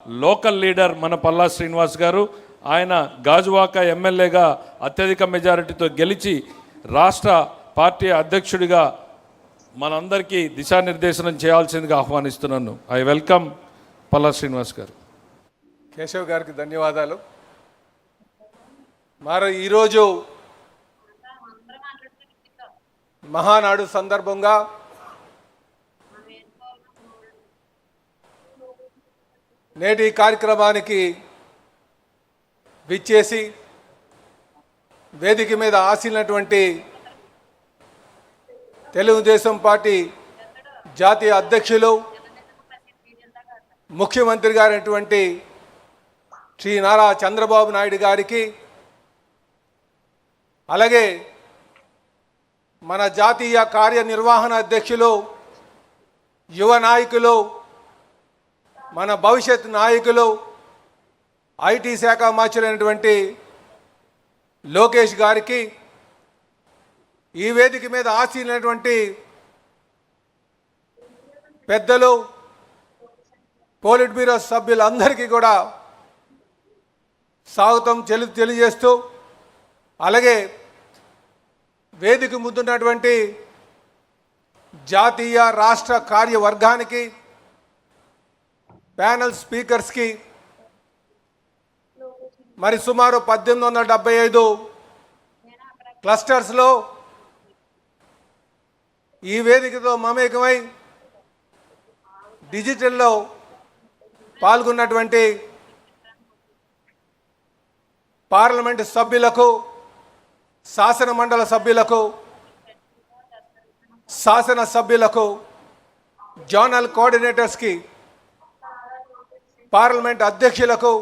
Local leader మన పల్లా శ్రీనివాస్ గారు, ఆయన గాజువాక ఎమ్మెల్యేగా అత్యధిక మెజారిటీతో గెలిచి రాష్ట్ర పార్టీ అధ్యక్షుడిగా మనందరికీ దిశానిర్దేశనం చేయాల్సిందిగా ఆహ్వానిస్తున్నాను. ఐ వెల్కమ్ పల్లా శ్రీనివాస్ గారు. కేశవ్ గారికి ధన్యవాదాలు. మరి ఈరోజు మహానాడు సందర్భంగా నేటి కార్యక్రమానికి విచ్చేసి వేదిక మీద ఆశీనటువంటి తెలుగుదేశం పార్టీ జాతీయ అధ్యక్షులు ముఖ్యమంత్రి గారైనటువంటి శ్రీ నారా చంద్రబాబు నాయుడు గారికి, అలాగే మన జాతీయ కార్యనిర్వహణ అధ్యక్షులు, యువ నాయకులు, మన భవిష్యత్ నాయకులు, ఐటీ శాఖ మార్చులైనటువంటి లోకేష్ గారికి, ఈ వేదిక మీద ఆశీనటువంటి పెద్దలు, పోలిట్ బ్యూరో సభ్యులందరికీ కూడా స్వాగతం తెలియజేస్తూ, అలాగే వేదిక ముందున్నటువంటి జాతీయ రాష్ట్ర కార్యవర్గానికి, ప్యానల్ స్పీకర్స్కి, మరి సుమారు 1875 క్లస్టర్స్లో ఈ వేదికతో మమేకమై డిజిటల్లో పాల్గొన్నటువంటి పార్లమెంటు సభ్యులకు, శాసన మండలి సభ్యులకు, శాసన సభ్యులకు, జోనల్ కోఆర్డినేటర్స్కి, పార్లమెంట్ అధ్యక్షులకు,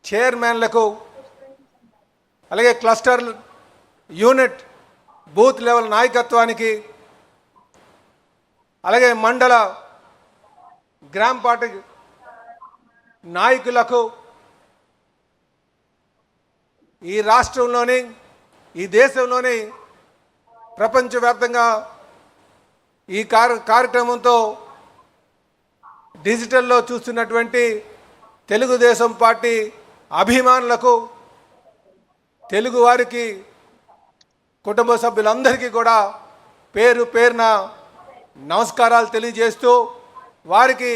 చైర్మన్లకు, అలాగే క్లస్టర్ యూనిట్ బూత్ లెవెల్ నాయకత్వానికి, అలాగే మండల గ్రామ పార్టీ నాయకులకు, ఈ రాష్ట్రంలోని, ఈ దేశంలోని, ప్రపంచవ్యాప్తంగా ఈ కార్యక్రమంతో డిజిటల్లో చూస్తున్నటువంటి తెలుగుదేశం పార్టీ అభిమానులకు, తెలుగు వారికి, కుటుంబ సభ్యులందరికీ కూడా పేరు పేరున నమస్కారాలు తెలియజేస్తూ, వారికి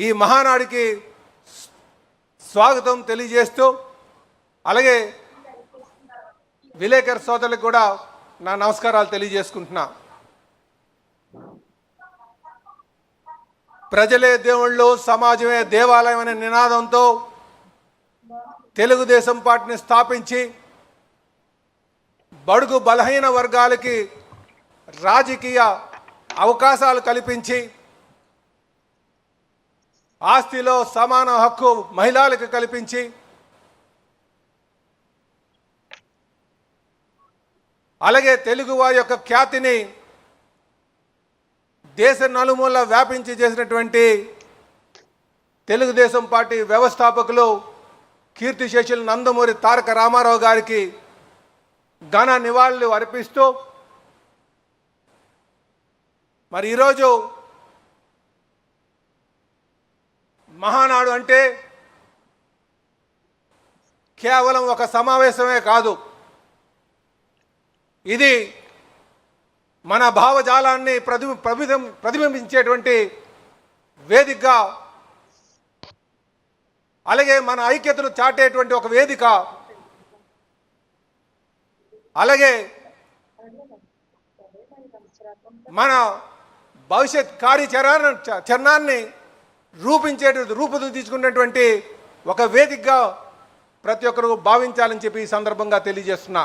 ఈ మహానాడికి స్వాగతం తెలియజేస్తూ, అలాగే విలేకరు సోదరులకు కూడా నా నమస్కారాలు తెలియజేసుకుంటున్నా. ప్రజలే దేవుళ్ళు, సమాజమే దేవాలయం అనే నినాదంతో తెలుగుదేశం పార్టీని స్థాపించి బడుగు బలహీన వర్గాలకి రాజకీయ అవకాశాలు కల్పించి, ఆస్తిలో సమాన హక్కు మహిళలకు కల్పించి, అలాగే తెలుగు వారి యొక్క ఖ్యాతిని దేశ నలుమూల వ్యాపించి చేసినటువంటి తెలుగుదేశం పార్టీ వ్యవస్థాపకులు కీర్తిశేషులు నందమూరి తారక రామారావు గారికి ఘన నివాళులు అర్పిస్తూ, మరి ఈరోజు మహానాడు అంటే కేవలం ఒక సమావేశమే కాదు, ఇది మన భావజాలాన్ని ప్రతిబింబించేటువంటి వేదికగా, అలాగే మన ఐక్యతను చాటేటువంటి ఒక వేదిక, అలాగే మన భవిష్యత్ కార్యాచరణాన్ని రూపుదిద్దుకున్నటువంటి ఒక వేదికగా ప్రతి ఒక్కరు భావించాలని చెప్పి ఈ సందర్భంగా తెలియజేస్తున్నా.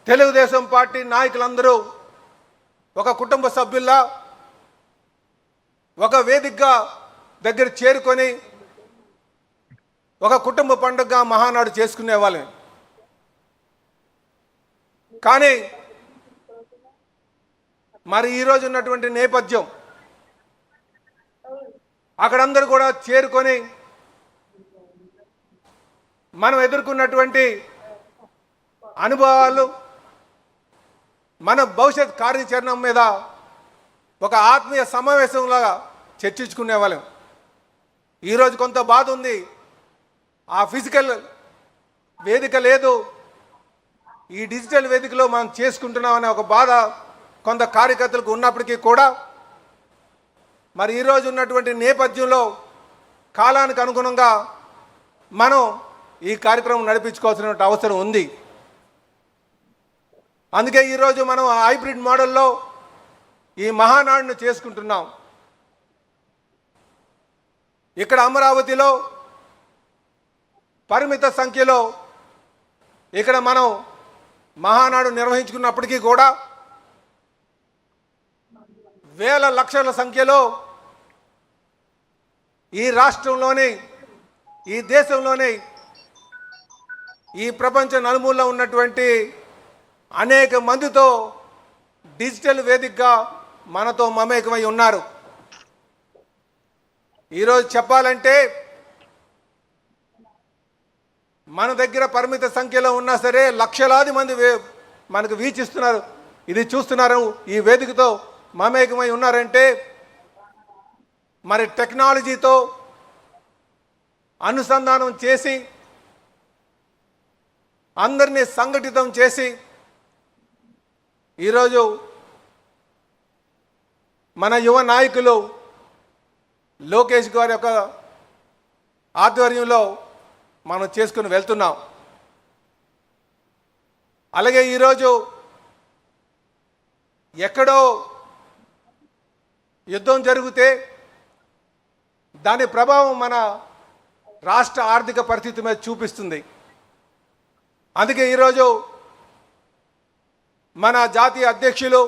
తెలుగుదేశం పార్టీ నాయకులందరూ ఒక కుటుంబ సభ్యుల్లా ఒక వేదికగా దగ్గర చేరుకొని ఒక కుటుంబ పండుగగా మహానాడు చేసుకునే వాళ్ళని. కానీ మరి ఈరోజు ఉన్నటువంటి నేపథ్యం, అక్కడందరూ కూడా చేరుకొని మనం ఎదుర్కొన్నటువంటి అనుభవాలు, మన భవిష్యత్ కార్యాచరణ మీద ఒక ఆత్మీయ సమావేశంలాగా చర్చించుకునే వాళ్ళం. ఈరోజు కొంత బాధ ఉంది, ఆ ఫిజికల్ వేదిక లేదు, ఈ డిజిటల్ వేదికలో మనం చేసుకుంటున్నామనే ఒక బాధ కొంత కార్యకర్తలకు ఉన్నప్పటికీ కూడా మరి ఈరోజు ఉన్నటువంటి నేపథ్యంలో కాలానికి అనుగుణంగా మనం ఈ కార్యక్రమం నడిపించుకోవాల్సిన అవసరం ఉంది. అందుకే ఈరోజు మనం హైబ్రిడ్ మోడల్లో ఈ మహానాడును చేసుకుంటున్నాం. ఇక్కడ అమరావతిలో పరిమిత సంఖ్యలో ఇక్కడ మనం మహానాడు నిర్వహించుకున్నప్పటికీ కూడా వేల లక్షల సంఖ్యలో ఈ రాష్ట్రంలోని, ఈ దేశంలోని, ఈ ప్రపంచ నలుమూలలో ఉన్నటువంటి అనేక మందితో డిజిటల్ వేదికగా మనతో మమేకమై ఉన్నారు. ఈరోజు చెప్పాలంటే మన దగ్గర పరిమిత సంఖ్యలో ఉన్నా సరే లక్షలాది మంది మనకు వీక్షిస్తున్నారు, ఇది చూస్తున్నారు, ఈ వేదికతో మమేకమై ఉన్నారంటే మరి టెక్నాలజీతో అనుసంధానం చేసి అందరినీ సంఘటితం చేసి ఈరోజు మన యువ నాయకులు లోకేష్ గారి యొక్క ఆధ్వర్యంలో మనం చేసుకుని వెళ్తున్నాం. అలాగే ఈరోజు ఎక్కడో యుద్ధం జరిగితే దాని ప్రభావం మన రాష్ట్ర ఆర్థిక పరిస్థితి మీద చూపిస్తుంది. అందుకే ఈరోజు మన జాతీయ అధ్యక్షులు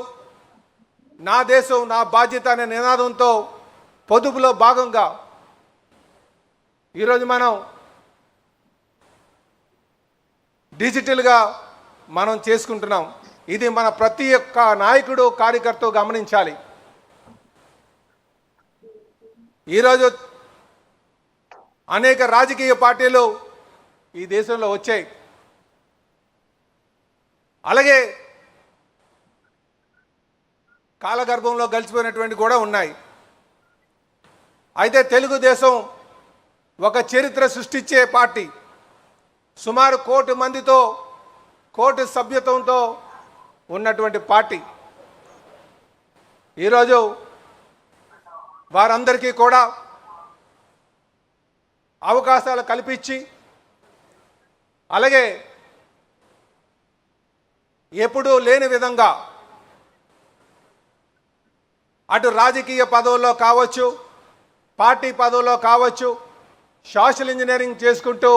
నా దేశం నా బాధ్యత అనే నినాదంతో పొదుపులో భాగంగా ఈరోజు మనం డిజిటల్గా మనం చేసుకుంటున్నాం. ఇది మన ప్రతి ఒక్క నాయకుడు కార్యకర్త గమనించాలి. ఈరోజు అనేక రాజకీయ పార్టీలు ఈ దేశంలో వచ్చాయి, అలాగే కాలగర్భంలో గలిచిపోయినటువంటి కూడా ఉన్నాయి. అయితే తెలుగుదేశం ఒక చరిత్ర సృష్టించే పార్టీ, సుమారు 1 కోటి మందితో 1 కోటి సభ్యత్వంతో ఉన్నటువంటి పార్టీ. ఈరోజు వారందరికీ కూడా అవకాశాలు కల్పించి అలాగే ఎప్పుడూ లేని విధంగా అటు రాజకీయ పదవుల్లో కావచ్చు, పార్టీ పదవుల్లో కావచ్చు, సోషల్ ఇంజనీరింగ్ చేసుకుంటూ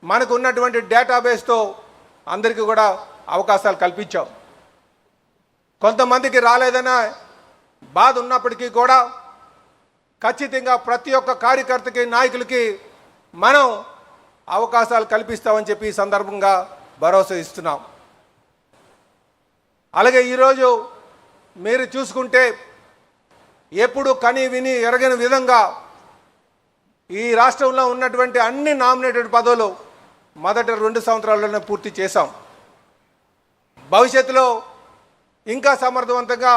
మనకు ఉన్నటువంటి డేటాబేస్తో అందరికీ కూడా అవకాశాలు కల్పించాం. కొంతమందికి రాలేదన్న బాధ ఉన్నప్పటికీ కూడా ఖచ్చితంగా ప్రతి ఒక్క కార్యకర్తకి, నాయకులకి మనం అవకాశాలు కల్పిస్తామని చెప్పి ఈ సందర్భంగా భరోసా ఇస్తున్నాం. అలాగే ఈరోజు మీరు చూసుకుంటే ఎప్పుడు కని విని ఎరగని విధంగా ఈ రాష్ట్రంలో ఉన్నటువంటి అన్ని నామినేటెడ్ పదవులు మొదటి 2 సంవత్సరాల్లోనే పూర్తి చేశాం. భవిష్యత్తులో ఇంకా సమర్థవంతంగా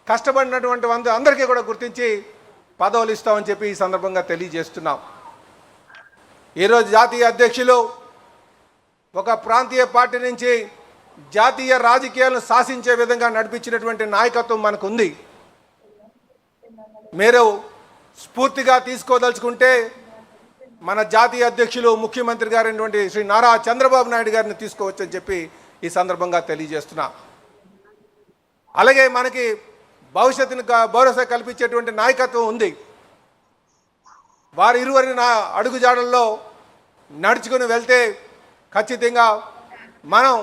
కష్టపడినటువంటి అందరికీ కూడా గుర్తించి పదవులు ఇస్తామని చెప్పి ఈ సందర్భంగా తెలియజేస్తున్నాం. ఈరోజు జాతీయ అధ్యక్షులు ఒక ప్రాంతీయ పార్టీ నుంచి జాతీయ రాజకీయాలను శాసించే విధంగా నడిపించినటువంటి నాయకత్వం మనకు ఉంది. మీరు స్ఫూర్తిగా తీసుకోదలుచుకుంటే మన జాతీయ అధ్యక్షులు ముఖ్యమంత్రి గారైనటువంటి శ్రీ నారా చంద్రబాబు నాయుడు గారిని తీసుకోవచ్చని చెప్పి ఈ సందర్భంగా తెలియజేస్తున్నా. అలాగే మనకి భవిష్యత్తును భరోసా కల్పించేటువంటి నాయకత్వం ఉంది. వారి ఇరువురి అడుగుజాడల్లో నడుచుకుని వెళ్తే ఖచ్చితంగా మనం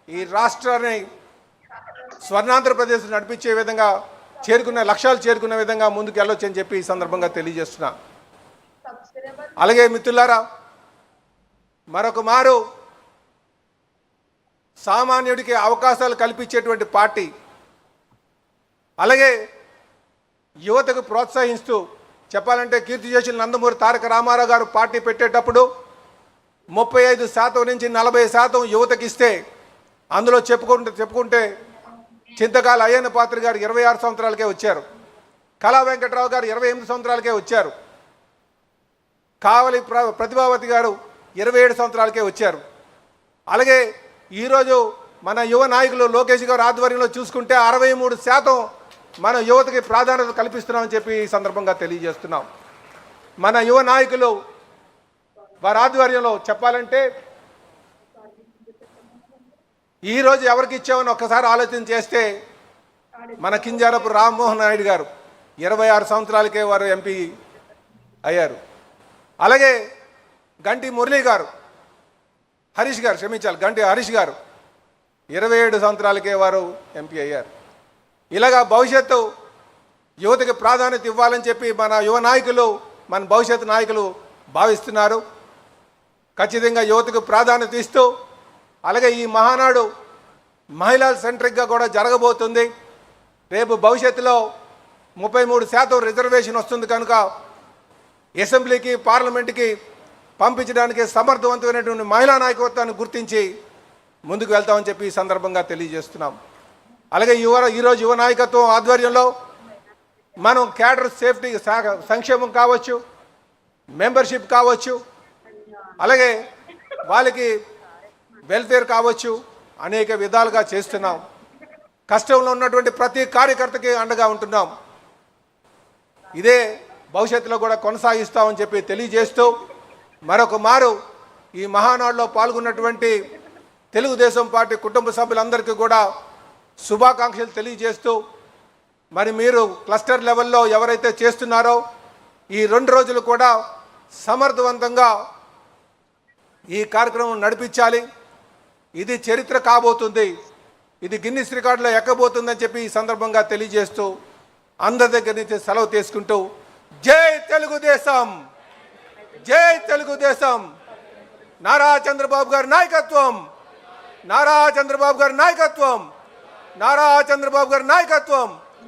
ఈ రాష్ట్రాన్ని స్వర్ణాంధ్రప్రదేశ్ నడిపించే విధంగా లక్ష్యాలు చేరుకునే విధంగా ముందుకు వెళ్ళొచ్చని చెప్పి ఈ సందర్భంగా తెలియజేస్తున్నా. అలాగే మిత్రులారా, మరొక మారు సామాన్యుడికి అవకాశాలు కల్పించేటువంటి పార్టీ, అలాగే యువతకు ప్రోత్సహిస్తూ చెప్పాలంటే కీర్తిశేషులు నందమూరి తారక రామారావు గారు పార్టీ పెట్టేటప్పుడు 35% నుంచి 40% యువతకి ఇస్తే అందులో చెప్పుకుంటే చింతకాల అయ్యన్న పాత్ర గారు 26 సంవత్సరాలకే వచ్చారు. కళా వెంకట్రావు గారు 28 సంవత్సరాలకే వచ్చారు. కావలి ప్రతిభావతి గారు 27 సంవత్సరాలకే వచ్చారు. అలాగే ఈరోజు మన యువ నాయకులు లోకేష్ గారు ఆధ్వర్యంలో చూసుకుంటే 63% మన యువతకి ప్రాధాన్యత కల్పిస్తున్నామని చెప్పి ఈ సందర్భంగా తెలియజేస్తున్నాం. మన యువ నాయకులు వారి ఆధ్వర్యంలో చెప్పాలంటే ఈరోజు ఎవరికి ఇచ్చామని ఒక్కసారి ఆలోచన చేస్తే మన కింజారపు రామ్మోహన్ నాయుడు గారు 26 సంవత్సరాలకే వారు ఎంపీ అయ్యారు. అలాగే గంటి మురళీ గారు గంటి హరీష్ గారు 27 సంవత్సరాలకే వారు ఎంపీ అయ్యారు. ఇలాగా భవిష్యత్తు యువతకి ప్రాధాన్యత ఇవ్వాలని చెప్పి మన యువ నాయకులు మన భవిష్యత్తు నాయకులు భావిస్తున్నారు. ఖచ్చితంగా యువతకు ప్రాధాన్యత ఇస్తూ అలాగే ఈ మహానాడు మహిళా సెంట్రిక్గా కూడా జరగబోతుంది. రేపు భవిష్యత్తులో 33% రిజర్వేషన్ వస్తుంది కనుక అసెంబ్లీకి పార్లమెంట్కి పంపించడానికి సమర్థవంతమైనటువంటి మహిళా నాయకత్వాన్ని గుర్తించి ముందుకు వెళ్తామని చెప్పి ఈ సందర్భంగా తెలియజేస్తున్నాం. అలాగే ఈరోజు యువ నాయకత్వం ఆధ్వర్యంలో మనం క్యాడర్ సేఫ్టీ సంక్షేమం కావచ్చు, మెంబర్షిప్ కావచ్చు, అలాగే వాళ్ళకి వెల్ఫేర్ కావచ్చు, అనేక విధాలుగా చేస్తున్నాం. కష్టంలో ఉన్నటువంటి ప్రతి కార్యకర్తకి అండగా ఉంటున్నాం. ఇదే భవిష్యత్తులో కూడా కొనసాగిస్తామని చెప్పి తెలియజేస్తూ మరొక మారు ఈ మహానాడులో పాల్గొన్నటువంటి తెలుగుదేశం పార్టీ కుటుంబ సభ్యులందరికీ కూడా శుభాకాంక్షలు తెలియజేస్తూ మరి మీరు క్లస్టర్ లెవెల్లో ఎవరైతే చేస్తున్నారో ఈ 2 రోజులు కూడా సమర్థవంతంగా ఈ కార్యక్రమం నడిపించాలి. ఇది చరిత్ర కాబోతుంది, ఇది గిన్నిస్ రికార్డులో ఎక్కబోతుందని చెప్పి ఈ సందర్భంగా తెలియజేస్తూ అందరి దగ్గర నుంచి సెలవు తీసుకుంటూ జై తెలుగుదేశం, జై తెలుగుదేశం, నారా చంద్రబాబు గారి నాయకత్వం, నారా చంద్రబాబు గారి నాయకత్వం, నారా చంద్రబాబు గారి నాయకత్వం.